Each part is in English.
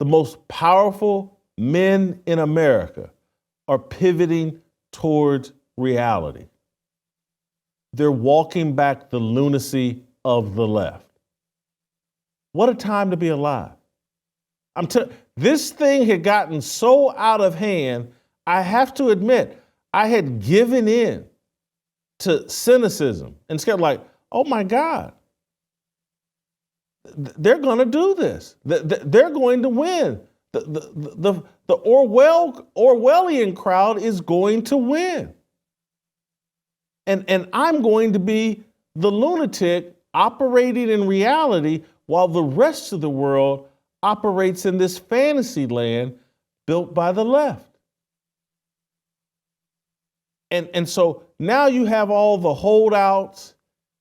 the most powerful men in America are pivoting towards reality. They're walking back the lunacy of the left. What a time to be alive. This thing had gotten so out of hand, I have to admit, I had given in to cynicism and scared, like, oh my God, they're going to do this. They're going to win. The Orwellian crowd is going to win. And I'm going to be the lunatic operating in reality while the rest of the world operates in this fantasy land built by the left. And so now you have all the holdouts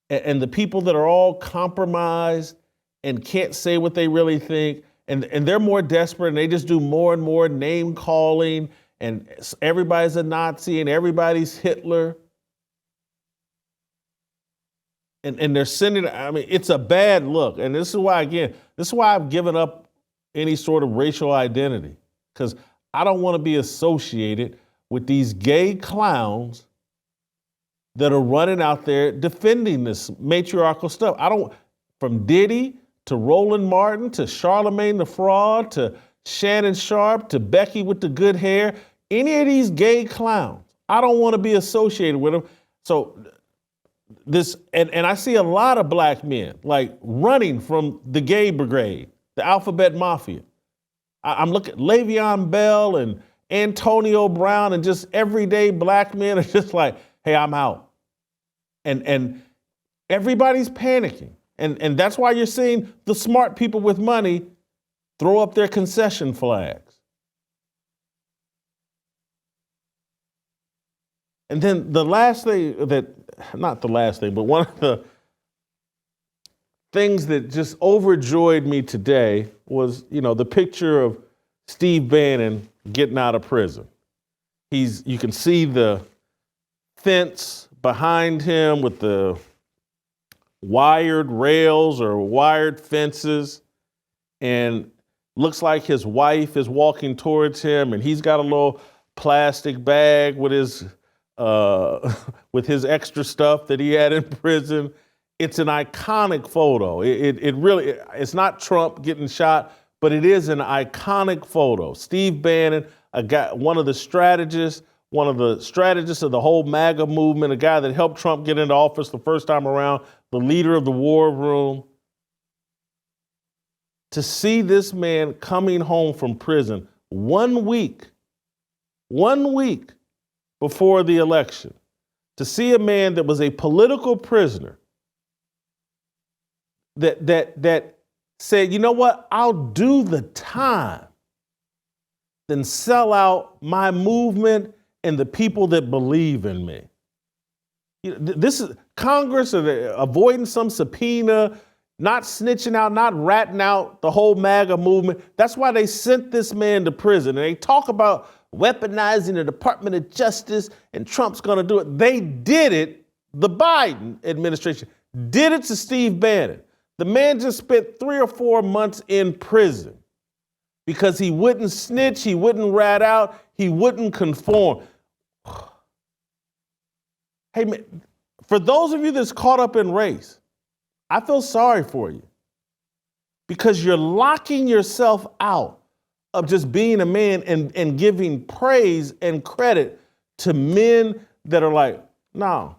and the people that are all compromised and can't say what they really think. And they're more desperate and they just do more and more name calling and everybody's a Nazi and everybody's Hitler. And they're sending, it's a bad look. And this is why I've given up any sort of racial identity, because I don't want to be associated with these gay clowns that are running out there defending this matriarchal stuff. From Diddy to Roland Martin to Charlemagne the Fraud to Shannon Sharp to Becky with the good hair, any of these gay clowns, I don't want to be associated with them. So and I see a lot of black men like running from the gay brigade, the alphabet mafia. I'm looking at Le'Veon Bell and Antonio Brown and just everyday black men are just like, hey, I'm out. And everybody's panicking. And that's why you're seeing the smart people with money throw up their concession flags. And then the last thing not the last thing, but one of the things that just overjoyed me today was, the picture of Steve Bannon getting out of prison. You can see the fence behind him with the wired rails or wired fences, and looks like his wife is walking towards him, and he's got a little plastic bag with his extra stuff that he had in prison. It's an iconic photo. It's not Trump getting shot, but it is an iconic photo. Steve Bannon, one of the strategists of the whole MAGA movement, a guy that helped Trump get into office the first time around, the leader of the war room. To see this man coming home from prison 1 week before the election, to see a man that was a political prisoner that said, you know what, I'll do the time, then sell out my movement and the people that believe in me. This is Congress avoiding some subpoena, not snitching out, not ratting out the whole MAGA movement. That's why they sent this man to prison. And they talk about weaponizing the Department of Justice and Trump's going to do it. They did it. The Biden administration did it to Steve Bannon. The man just spent 3 or 4 months in prison because he wouldn't snitch, he wouldn't rat out, he wouldn't conform. Hey, man, for those of you that's caught up in race, I feel sorry for you because you're locking yourself out of just being a man and giving praise and credit to men that are like, no,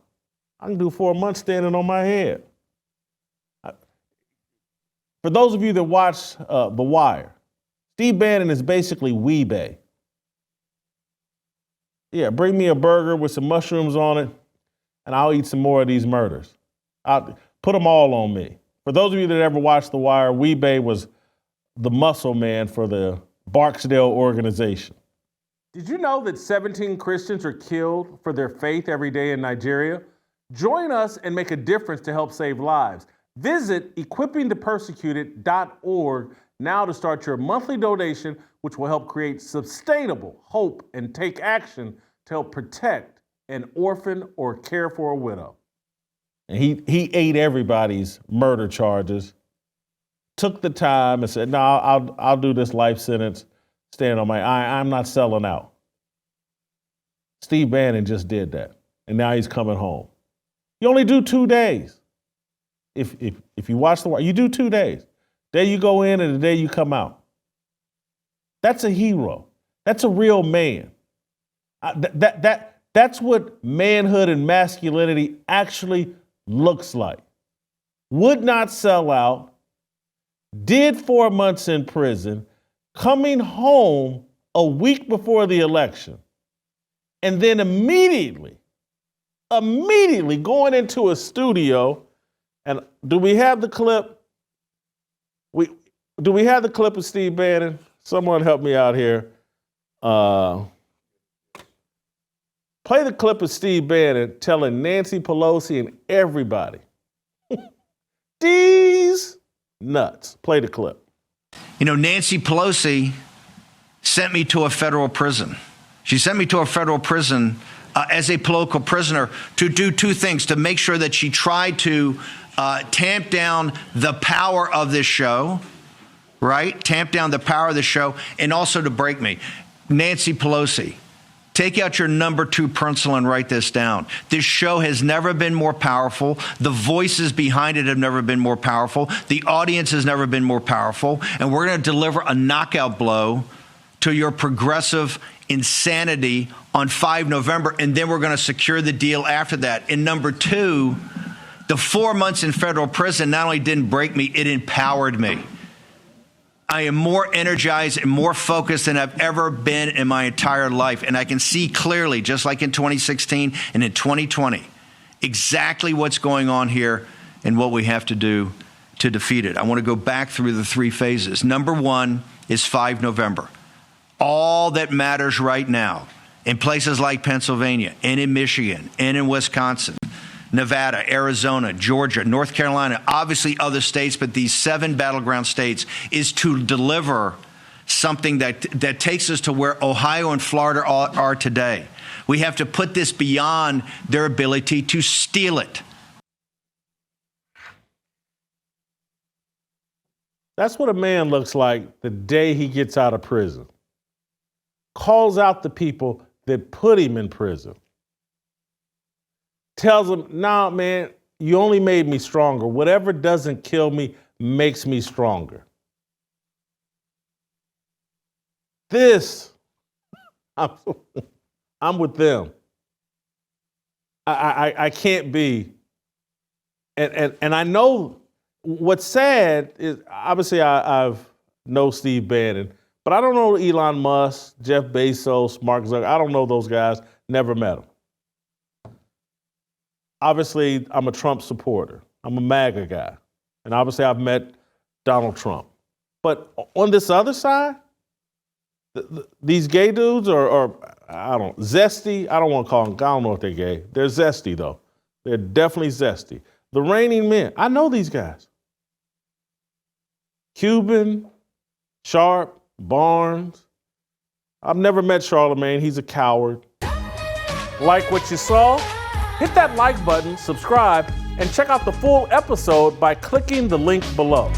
I can do 4 months standing on my head. For those of you that watch The Wire, Steve Bannon is basically Weebay. Yeah, bring me a burger with some mushrooms on it, and I'll eat some more of these murders. I'll put them all on me. For those of you that ever watched The Wire, Weebay was the muscle man for the Barksdale organization. Did you know that 17 Christians are killed for their faith every day in Nigeria? Join us and make a difference to help save lives. Visit equippingthepersecuted.org now to start your monthly donation, which will help create sustainable hope and take action to help protect an orphan or care for a widow. And he ate everybody's murder charges. took the time and said, no, I'll do this life sentence, stand on I'm not selling out. Steve Bannon just did that, and now he's coming home. You only do 2 days. If you watch the war, you do 2 days. Day you go in and the day you come out. That's a hero. That's a real man. That's what manhood and masculinity actually looks like. Would not sell out, did 4 months in prison, coming home a week before the election, and then immediately going into a studio. And do we have the clip? Do we have the clip of Steve Bannon? Someone help me out here. Play the clip of Steve Bannon telling Nancy Pelosi and everybody, these nuts. Play the clip. You know, Nancy Pelosi sent me to a federal prison. She sent me to a federal prison as a political prisoner to do two things: to make sure that she tried to tamp down the power of this show, right? Tamp down the power of the show, and also to break me. Nancy Pelosi, take out your number 2 pencil and write this down. This show has never been more powerful. The voices behind it have never been more powerful. The audience has never been more powerful. And we're going to deliver a knockout blow to your progressive insanity on 5 November. And then we're going to secure the deal after that. And number 2, the 4 months in federal prison not only didn't break me, it empowered me. I am more energized and more focused than I've ever been in my entire life. And I can see clearly, just like in 2016 and in 2020, exactly what's going on here and what we have to do to defeat it. I want to go back through the 3 phases. Number 1 is 5 November. All that matters right now in places like Pennsylvania and in Michigan and in Wisconsin, Nevada, Arizona, Georgia, North Carolina, obviously other states, but these 7 battleground states, is to deliver something that takes us to where Ohio and Florida are today. We have to put this beyond their ability to steal it. That's what a man looks like the day he gets out of prison. Calls out the people that put him in prison. Tells them, nah, man, you only made me stronger. Whatever doesn't kill me makes me stronger. This, I'm with them. I can't be. And I know what's sad is, obviously I've know Steve Bannon, but I don't know Elon Musk, Jeff Bezos, Mark Zuckerberg. I don't know those guys. Never met them. Obviously, I'm a Trump supporter. I'm a MAGA guy. And obviously, I've met Donald Trump. But on this other side, these gay dudes are, I don't know, zesty. I don't want to call them, I don't know if they're gay. They're zesty, though. They're definitely zesty. The reigning men, I know these guys. Cuban, Sharp, Barnes. I've never met Charlemagne. He's a coward. Like what you saw? Hit that like button, subscribe, and check out the full episode by clicking the link below.